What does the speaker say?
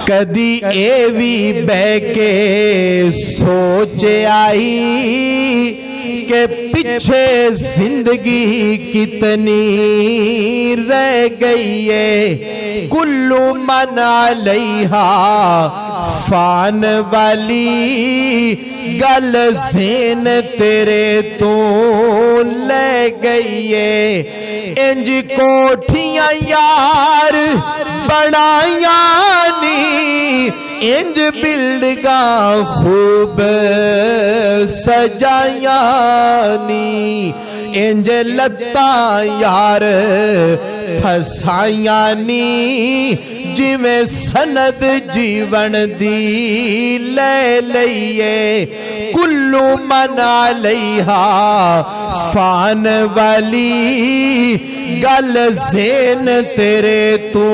کدی ایوی بہ کے سوچ آئی کہ پیچھے زندگی کتنی رہ گئی ہے، کل من علیہا فان والی گل زین تیرے تو لے گئی ہے، انج کوٹھیاں یار بڑھائیاں نی، انج بلڈگاں خوب سجائیاں نی، انج لتاں یار پھسائیاں نی، جی میں سند جیون دی لے لئیے، کلو من علیہا فان والی گل زین تیرے تو